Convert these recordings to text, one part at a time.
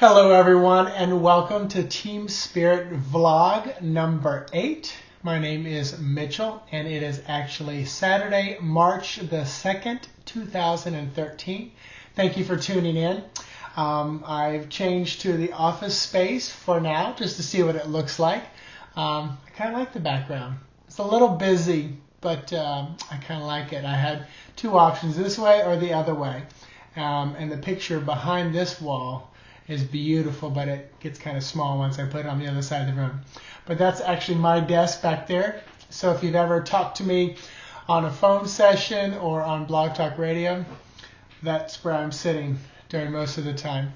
Hello everyone and welcome to Team Spirit vlog number 8. My name is Mitchell and it is actually Saturday, March the 2nd, 2013. Thank you for tuning in. I've changed to the office space for now just to see what it looks like. I kind of like the background. It's a little busy, but I kind of like it. I had two options, this way or the other way. And the picture behind this wall is beautiful, but it gets kind of small once I put it on the other side of the room. But that's actually my desk back there. So if you've ever talked to me on a phone session or on Blog Talk Radio, that's where I'm sitting during most of the time.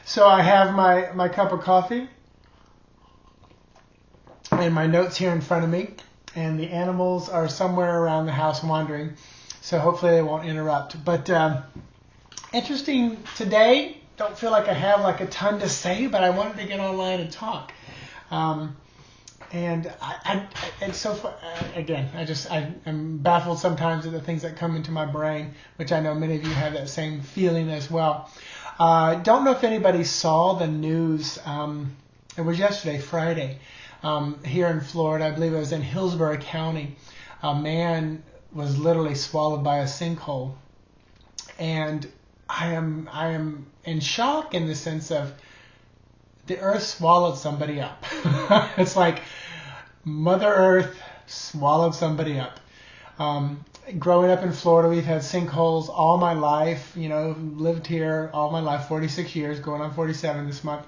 So I have my cup of coffee and my notes here in front of me, and the animals are somewhere around the house wandering, so hopefully they won't interrupt. But interesting today. Don't feel like I have like a ton to say, but I wanted to get online and talk. And so again, I'm baffled sometimes at the things that come into my brain, which I know many of you have that same feeling as well. Don't know if anybody saw the news. It was yesterday, Friday, here in Florida. I believe it was in Hillsborough County. A man was literally swallowed by a sinkhole, and I am in shock in the sense of the earth swallowed somebody up. It's like Mother Earth swallowed somebody up. Growing up in Florida, we've had sinkholes all my life. You know, lived here all my life, 46 years, going on 47 this month.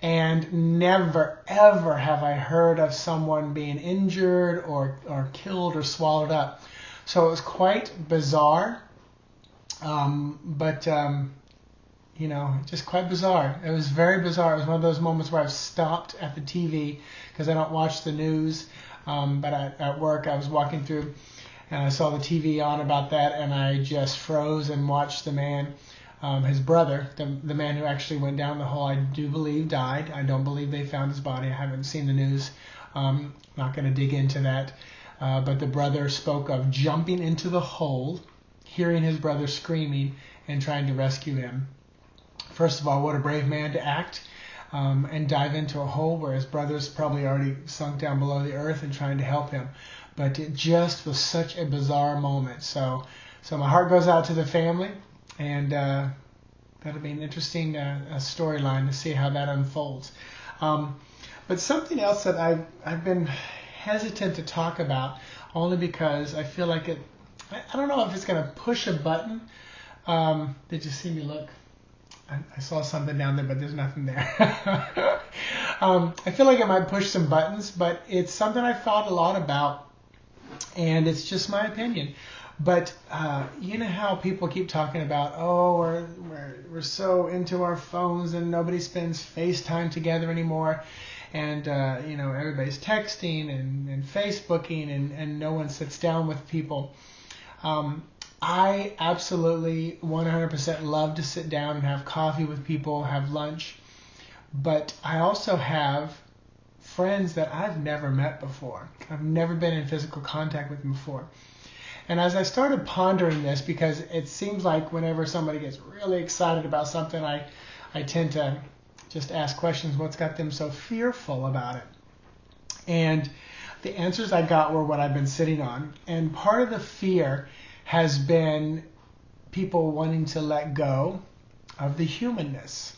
And never, ever have I heard of someone being injured or killed or swallowed up. So it was quite bizarre. You know, just quite bizarre. It was very bizarre. It was one of those moments where I've stopped at the TV because I don't watch the news. But at work, I was walking through and I saw the TV on about that, and I just froze and watched the man, his brother, the man who actually went down the hole, I do believe died. I don't believe they found his body. I haven't seen the news. Not going to dig into that. But the brother spoke of jumping into the hole, hearing his brother screaming, and trying to rescue him. First of all, what a brave man to act and dive into a hole where his brother's probably already sunk down below the earth and trying to help him. But it just was such a bizarre moment. So my heart goes out to the family, and that'll be an interesting storyline to see how that unfolds. But something else that I've been hesitant to talk about, only because I feel like I don't know if it's going to push a button. Did you see me look? I saw something down there, but there's nothing there. I feel like it might push some buttons, but it's something I've thought a lot about, and it's just my opinion. But you know how people keep talking about, oh, we're so into our phones and nobody spends FaceTime together anymore. And, you know, everybody's texting and Facebooking and no one sits down with people. I absolutely 100% love to sit down and have coffee with people, have lunch. But I also have friends that I've never met before. I've never been in physical contact with them before. And as I started pondering this, because it seems like whenever somebody gets really excited about something, I tend to just ask questions, what's got them so fearful about it? And the answers I got were what I've been sitting on. And part of the fear has been people wanting to let go of the humanness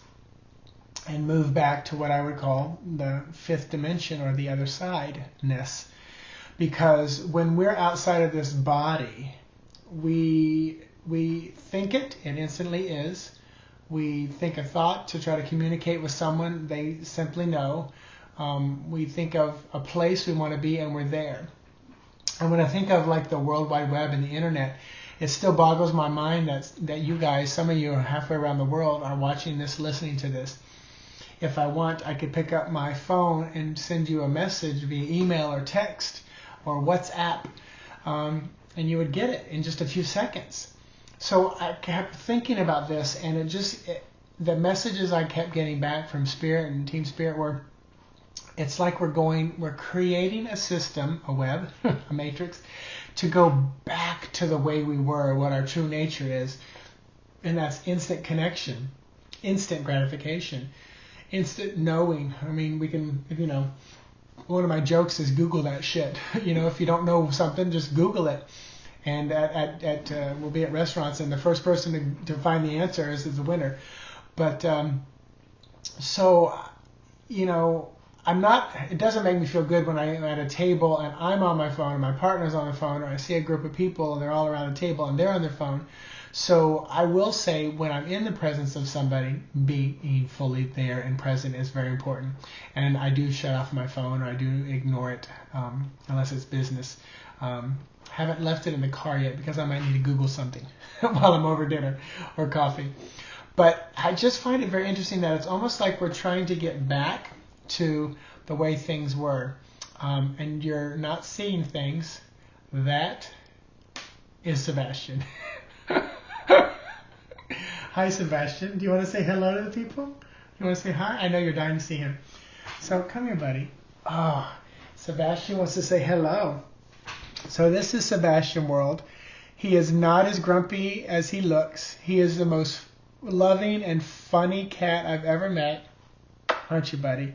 and move back to what I would call the fifth dimension, or the other side-ness. Because when we're outside of this body, we think it instantly is. We think a thought to try to communicate with someone, they simply know. We think of a place we want to be, and we're there. And when I think of like the World Wide Web and the internet, it still boggles my mind that you guys, some of you are halfway around the world, are watching this, listening to this. If I want, I could pick up my phone and send you a message via email or text or WhatsApp, and you would get it in just a few seconds. So I kept thinking about this, and the messages I kept getting back from Spirit and Team Spirit were, it's like we're creating a system, a web, a matrix, to go back to the way we were, what our true nature is, and that's instant connection. instant gratification, instant knowing. I mean, we can, one of my jokes is Google that shit. If you don't know something, just Google it. And we'll be at restaurants, and the first person to find the answer is the winner. But I'm not. It doesn't make me feel good when I'm at a table and I'm on my phone and my partner's on the phone, or I see a group of people and they're all around the table and they're on their phone. So I will say, when I'm in the presence of somebody, being fully there and present is very important. And I do shut off my phone, or I do ignore it unless it's business. Haven't left it in the car yet because I might need to Google something while I'm over dinner or coffee. But I just find it very interesting that it's almost like we're trying to get back to the way things were. And you're not seeing things. That is Sebastian. Hi, Sebastian. Do you want to say hello to the people? You want to say hi? I know you're dying to see him. So come here, buddy. Oh, Sebastian wants to say hello. So this is Sebastian World. He is not as grumpy as he looks. He is the most loving and funny cat I've ever met. Aren't you, buddy?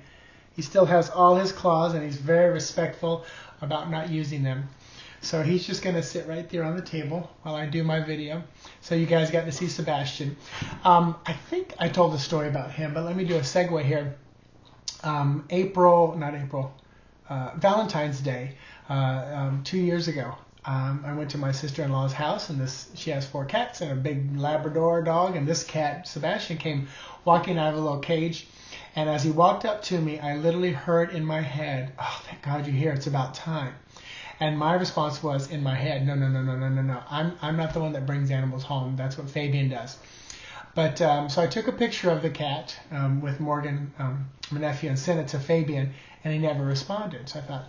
He still has all his claws, and he's very respectful about not using them. So he's just going to sit right there on the table while I do my video. So you guys got to see Sebastian. I think I told the story about him, but let me do a segue here. Valentine's Day, 2 years ago, I went to my sister-in-law's house, and she has 4 cats and a big Labrador dog, and this cat, Sebastian, came walking out of a little cage, and as he walked up to me, I literally heard in my head, "Oh, thank God you're here, it's about time." And my response was in my head, no. I'm not the one that brings animals home. That's what Fabian does. But so I took a picture of the cat with Morgan, my nephew, and sent it to Fabian, and he never responded. So I thought,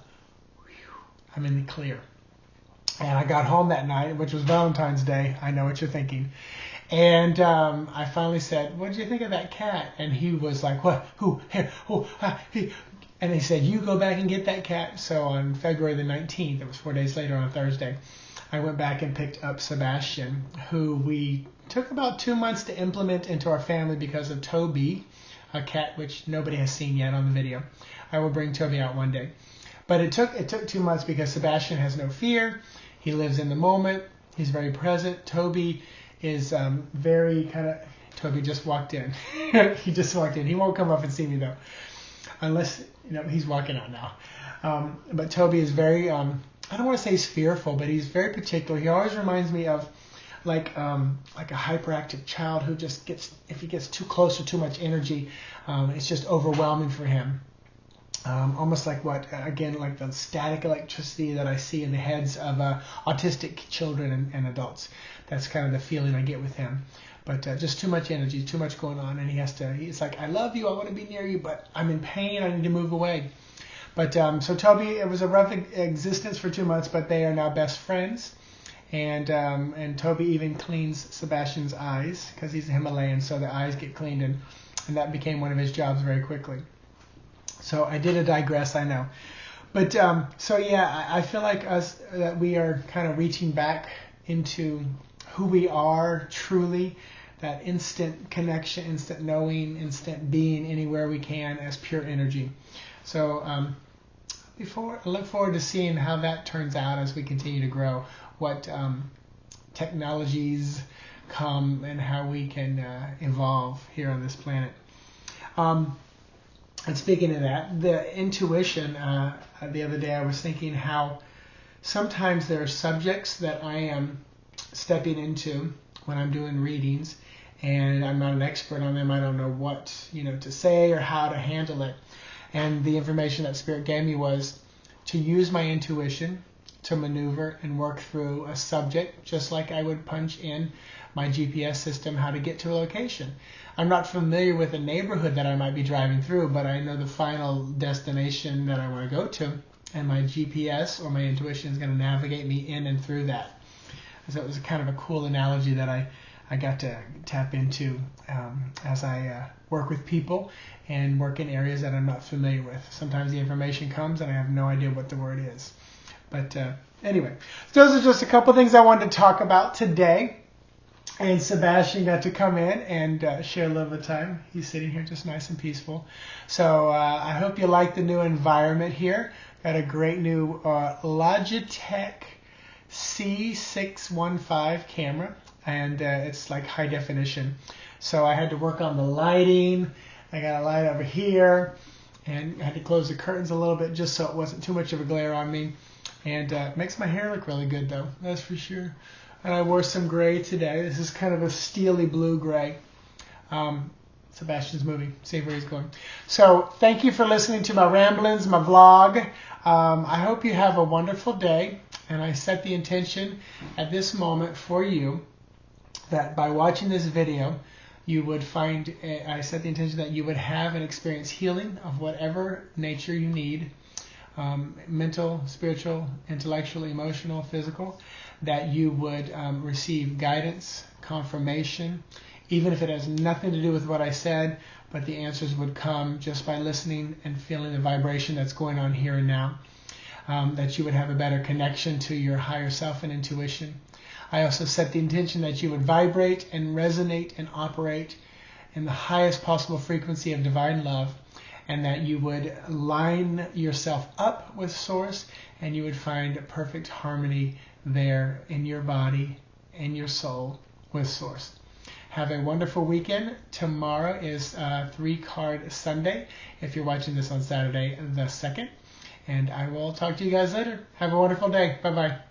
I'm in the clear. And I got home that night, which was Valentine's Day. I know what you're thinking. And I finally said, "What did you think of that cat?" And he was like, "What? Who? Here? Who? He." And he said, "You go back and get that cat." So on February the 19th, it was 4 days later on a Thursday, I went back and picked up Sebastian, who we took about 2 months to implement into our family because of Toby, a cat which nobody has seen yet on the video. I will bring Toby out one day. But it took 2 months because Sebastian has no fear. He lives in the moment. He's very present. Toby is Toby just walked in. He just walked in. He won't come up and see me though. Unless, he's walking out now. But Toby is very, I don't want to say he's fearful, but he's very particular. He always reminds me of like a hyperactive child who just gets, if he gets too close or too much energy, it's just overwhelming for him. Almost like like the static electricity that I see in the heads of autistic children and adults. That's kind of the feeling I get with him. But just too much energy, too much going on, and he's like, "I love you, I want to be near you, but I'm in pain, I need to move away." But so Toby, it was a rough existence for 2 months, but they are now best friends. And Toby even cleans Sebastian's eyes because he's a Himalayan, so the eyes get cleaned, and that became one of his jobs very quickly. So I did digress, I know. But I feel like that we are kind of reaching back into who we are truly, that instant connection, instant knowing, instant being anywhere we can as pure energy. So I look forward to seeing how that turns out as we continue to grow, what technologies come and how we can evolve here on this planet. And speaking of that, the intuition, the other day I was thinking how sometimes there are subjects that I am stepping into when I'm doing readings, and I'm not an expert on them. I don't know what to say or how to handle it. And the information that Spirit gave me was to use my intuition to maneuver and work through a subject, just like I would punch in my GPS system how to get to a location. I'm not familiar with the neighborhood that I might be driving through, but I know the final destination that I want to go to, and my GPS or my intuition is going to navigate me in and through that. So it was kind of a cool analogy that I got to tap into as I work with people and work in areas that I'm not familiar with. Sometimes the information comes and I have no idea what the word is. But anyway, so those are just a couple things I wanted to talk about today. And Sebastian got to come in and share a little bit of time. He's sitting here just nice and peaceful. So I hope you like the new environment here. Got a great new Logitech C615 camera, and it's like high definition. So I had to work on the lighting. I got a light over here, and I had to close the curtains a little bit just so it wasn't too much of a glare on me. And it makes my hair look really good, though, that's for sure. And I wore some gray today. This is kind of a steely blue gray. Sebastian's moving. See where he's going. So thank you for listening to my ramblings, my vlog. I hope you have a wonderful day. And I set the intention at this moment for you that by watching this video, you would find, I set the intention that you would have and experience healing of whatever nature you need, mental, spiritual, intellectual, emotional, physical, that you would receive guidance, confirmation, even if it has nothing to do with what I said, but the answers would come just by listening and feeling the vibration that's going on here and now, that you would have a better connection to your higher self and intuition. I also set the intention that you would vibrate and resonate and operate in the highest possible frequency of divine love, and that you would line yourself up with Source, and you would find perfect harmony there in your body and your soul with Source. Have a wonderful weekend. Tomorrow is 3-card Sunday, if you're watching this on Saturday the 2nd. And I will talk to you guys later. Have a wonderful day. Bye-bye.